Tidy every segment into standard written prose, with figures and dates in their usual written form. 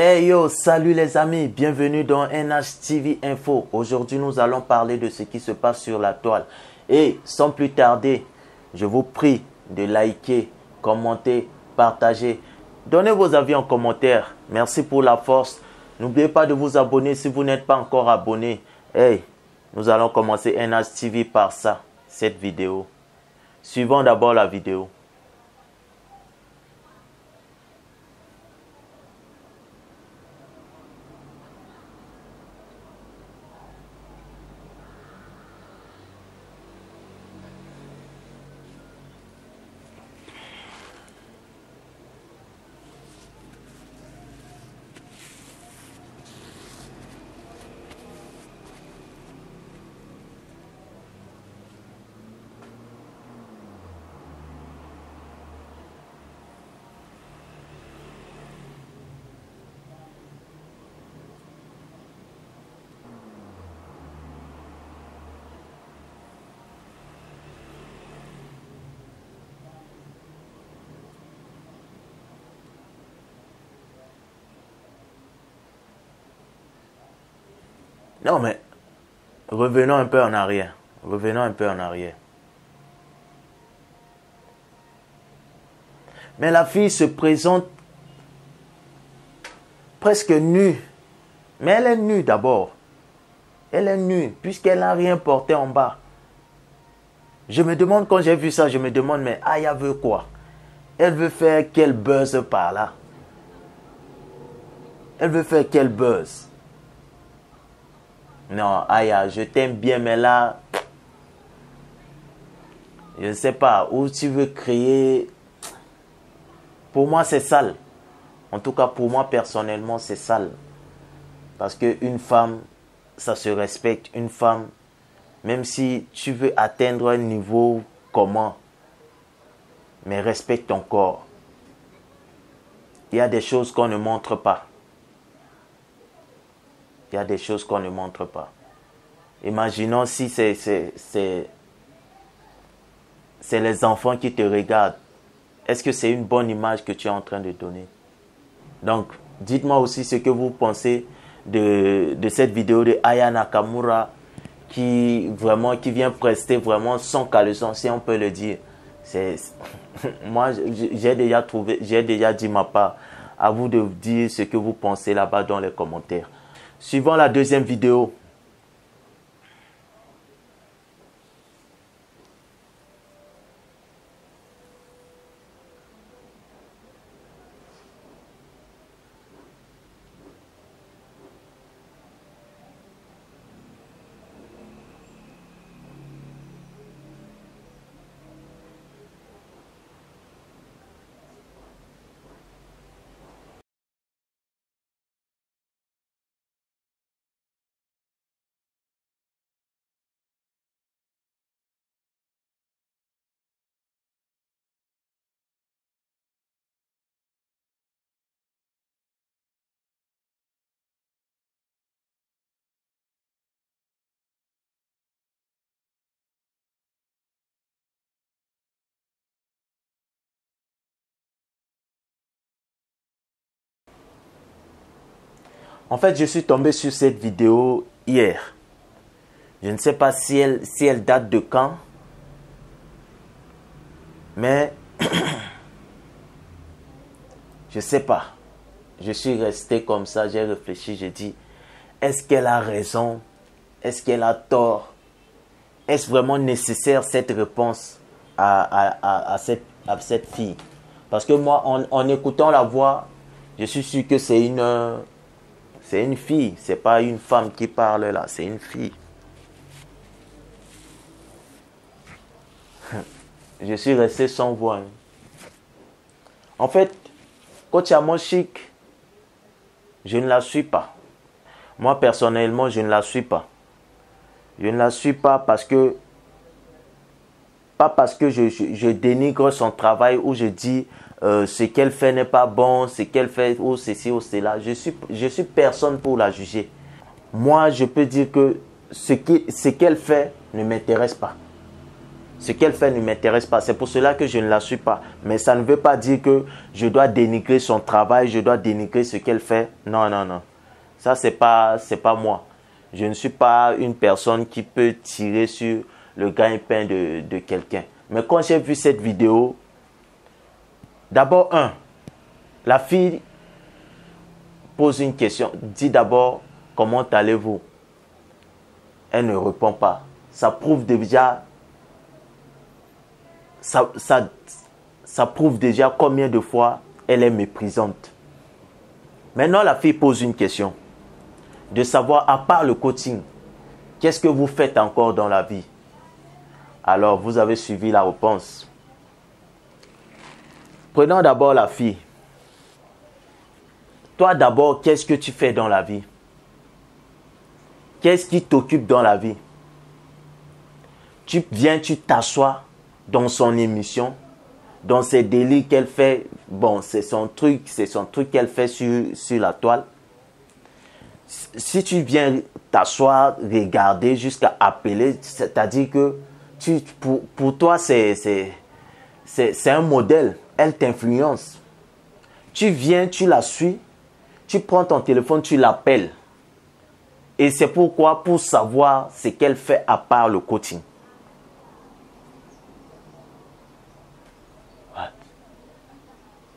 Hey yo, salut les amis, bienvenue dans NHTV Info. Aujourd'hui, nous allons parler de ce qui se passe sur la toile. Et sans plus tarder, je vous prie de liker, commenter, partager. Donnez vos avis en commentaire. Merci pour la force. N'oubliez pas de vous abonner si vous n'êtes pas encore abonné. Hey, nous allons commencer NHTV par ça, cette vidéo. Suivons d'abord la vidéo. Non mais, revenons un peu en arrière. Revenons un peu en arrière. Mais la fille se présente presque nue. Mais elle est nue d'abord. Elle est nue, puisqu'elle n'a rien porté en bas. Je me demande, quand j'ai vu ça, je me demande, mais Aya veut quoi? Elle veut faire quel buzz par là? Elle veut faire quel buzz? Non, Aya, je t'aime bien, mais là, je ne sais pas, où tu veux créer. Pour moi, c'est sale. En tout cas, pour moi, personnellement, c'est sale. Parce qu'une femme, ça se respecte. Une femme, même si tu veux atteindre un niveau comment, mais respecte ton corps. Il y a des choses qu'on ne montre pas. Il y a des choses qu'on ne montre pas. Imaginons si c'est les enfants qui te regardent. Est-ce que c'est une bonne image que tu es en train de donner? Donc, dites-moi aussi ce que vous pensez de cette vidéo de Aya Nakamura qui vient prester vraiment son caleçon, si on peut le dire. Moi, j'ai déjà dit ma part. À vous de dire ce que vous pensez là-bas dans les commentaires. Suivons la deuxième vidéo. En fait, je suis tombé sur cette vidéo hier. Je ne sais pas si elle date de quand. Mais je ne sais pas. Je suis resté comme ça, j'ai réfléchi, j'ai dit, est-ce qu'elle a raison? Est-ce qu'elle a tort? Est-ce vraiment nécessaire cette réponse à cette fille? Parce que moi, en écoutant la voix, je suis sûr que c'est une fille. C'est pas une femme qui parle là, c'est une fille. Je suis resté sans voix. En fait, Coach Chic, je ne la suis pas. Moi, personnellement, je ne la suis pas. Je ne la suis pas parce que... Pas parce que je dénigre son travail ou je dis ce qu'elle fait n'est pas bon, ce qu'elle fait ou ceci ou cela. Je suis personne pour la juger. Moi, je peux dire que ce qu'elle fait ne m'intéresse pas. Ce qu'elle fait ne m'intéresse pas. C'est pour cela que je ne la suis pas. Mais ça ne veut pas dire que je dois dénigrer son travail, je dois dénigrer ce qu'elle fait. Non, non, non. Ça, c'est pas moi. Je ne suis pas une personne qui peut tirer sur le gagne-pain de quelqu'un. Mais quand j'ai vu cette vidéo, d'abord, la fille pose une question. Dit d'abord, comment allez-vous? Elle ne répond pas. Ça prouve déjà, ça prouve déjà combien de fois elle est méprisante. Maintenant, la fille pose une question. De savoir, à part le coaching, qu'est-ce que vous faites encore dans la vie? Alors, vous avez suivi la réponse. Prenons d'abord la fille. Toi d'abord, qu'est-ce que tu fais dans la vie? Qu'est-ce qui t'occupe dans la vie? Tu viens, tu t'assois dans son émission, dans ses délits qu'elle fait. Bon, c'est son truc qu'elle fait sur la toile. Si tu viens t'asseoir, regarder jusqu'à appeler, c'est-à-dire que pour toi, c'est un modèle. Elle t'influence. Tu viens, tu la suis, tu prends ton téléphone, tu l'appelles. Et c'est pourquoi, pour savoir ce qu'elle fait à part le coaching.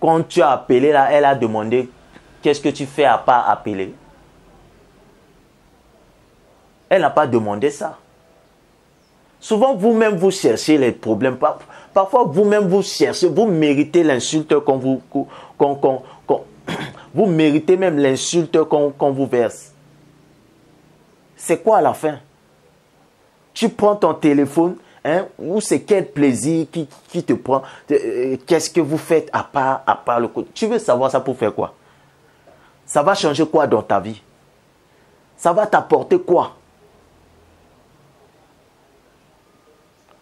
Quand tu as appelé là, elle a demandé qu'est-ce que tu fais à part appeler. Elle n'a pas demandé ça. Souvent, vous-même, vous cherchez les problèmes. Parfois, vous-même, vous cherchez, vous méritez l'insulte vous méritez même l'insulte qu'on vous verse. C'est quoi à la fin? Tu prends ton téléphone, ou c'est quel plaisir qui te prend? Qu'est-ce que vous faites à part le coup? Tu veux savoir ça pour faire quoi? Ça va changer quoi dans ta vie? Ça va t'apporter quoi?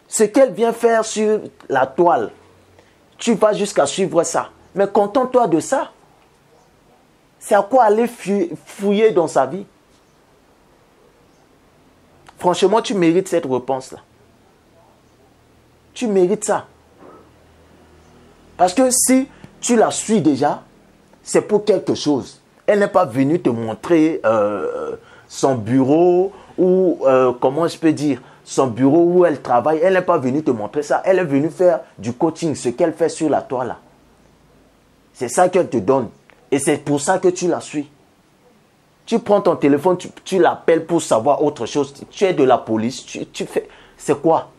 Ce qu'elle vient faire sur la toile, tu vas jusqu'à suivre ça. Mais contente-toi de ça. C'est à quoi aller fouiller dans sa vie? Franchement, tu mérites cette réponse-là. Tu mérites ça. Parce que si tu la suis déjà, c'est pour quelque chose. Elle n'est pas venue te montrer son bureau ou, comment je peux dire, son bureau où elle travaille. Elle n'est pas venue te montrer ça. Elle est venue faire du coaching, ce qu'elle fait sur la toile là. C'est ça qu'elle te donne. Et c'est pour ça que tu la suis. Tu prends ton téléphone, tu l'appelles pour savoir autre chose. Tu es de la police, tu fais... C'est quoi?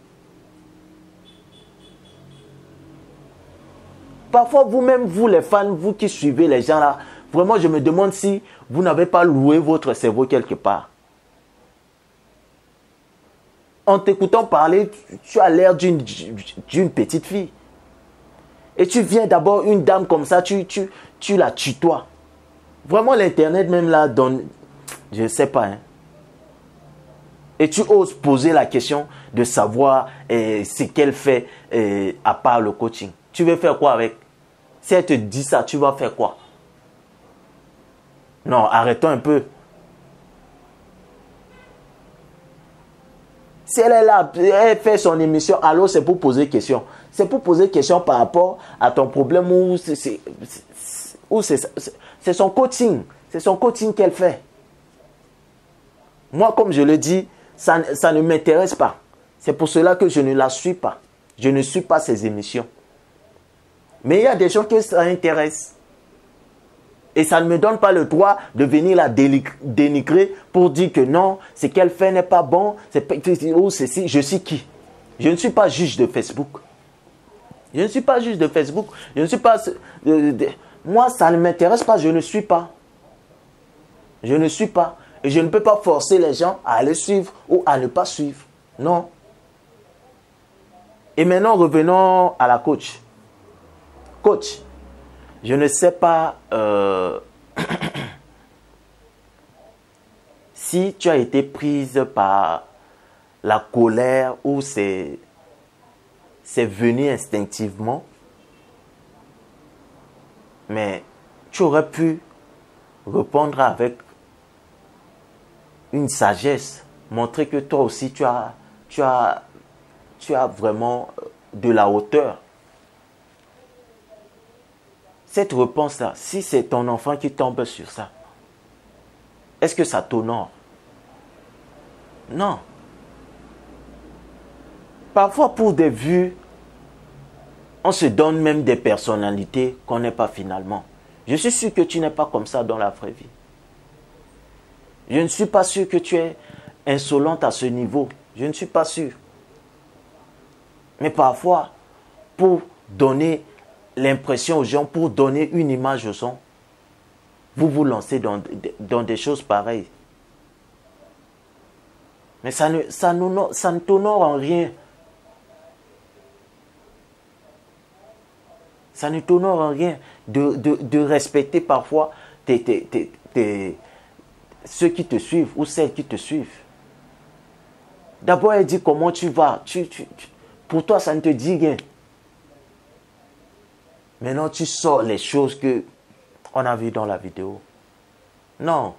Parfois, vous-même, vous les fans, vous qui suivez les gens là, vraiment, je me demande si vous n'avez pas loué votre cerveau quelque part. En t'écoutant parler, tu as l'air d'une petite fille. Et tu viens d'abord, une dame comme ça, tu la tutoies. Vraiment, l'Internet même là donne... Je ne sais pas. Et tu oses poser la question de savoir ce qu'elle fait à part le coaching. Tu veux faire quoi avec? Si elle te dit ça, tu vas faire quoi? Non, arrêtons un peu. Si elle est là, elle fait son émission, alors c'est pour poser question. C'est pour poser question par rapport à ton problème ou c'est son coaching. C'est son coaching qu'elle fait. Moi, comme je le dis, ça ne m'intéresse pas. C'est pour cela que je ne la suis pas. Je ne suis pas ses émissions. Mais il y a des gens que ça intéresse. Et ça ne me donne pas le droit de venir la dénigrer pour dire que non, ce qu'elle fait n'est pas bon. Ou ceci. Je suis qui? Je ne suis pas juge de Facebook. Je ne suis pas juge de Facebook. Je ne suis pas... moi, ça ne m'intéresse pas. Je ne suis pas. Je ne suis pas. Et je ne peux pas forcer les gens à aller suivre ou à ne pas suivre. Non. Et maintenant, revenons à la coach. Coach, je ne sais pas si tu as été prise par la colère ou c'est venu instinctivement, mais tu aurais pu répondre avec une sagesse, montrer que toi aussi tu as tu as vraiment de la hauteur. Cette réponse-là, si c'est ton enfant qui tombe sur ça, est-ce que ça t'honore? Non. Parfois, pour des vues, on se donne même des personnalités qu'on n'est pas finalement. Je suis sûr que tu n'es pas comme ça dans la vraie vie. Je ne suis pas sûr que tu es insolente à ce niveau. Je ne suis pas sûr. Mais parfois, pour donner l'impression aux gens, pour donner une image aux gens, vous vous lancez dans des choses pareilles. Mais ça ne t'honore en rien. Ça ne t'honore en rien de respecter parfois ceux qui te suivent ou celles qui te suivent. D'abord, elle dit comment tu vas. Pour toi, ça ne te dit rien. Maintenant, tu sors les choses qu'on a vues dans la vidéo. Non.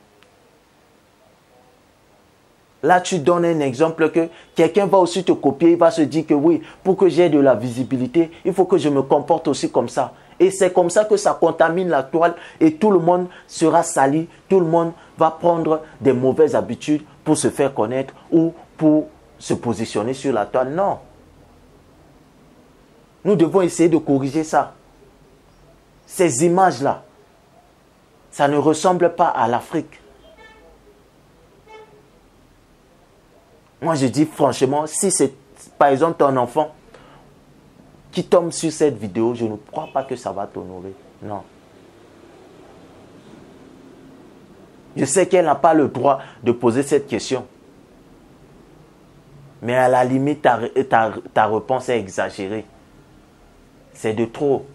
Là, tu donnes un exemple que quelqu'un va aussi te copier. Il va se dire que oui, pour que j'ai de la visibilité, il faut que je me comporte aussi comme ça. Et c'est comme ça que ça contamine la toile et tout le monde sera sali. Tout le monde va prendre des mauvaises habitudes pour se faire connaître ou pour se positionner sur la toile. Non. Nous devons essayer de corriger ça. Ces images-là, ça ne ressemble pas à l'Afrique. Moi, je dis franchement, si c'est par exemple ton enfant qui tombe sur cette vidéo, je ne crois pas que ça va t'honorer. Non. Je sais qu'elle n'a pas le droit de poser cette question. Mais à la limite, ta réponse est exagérée. C'est de trop.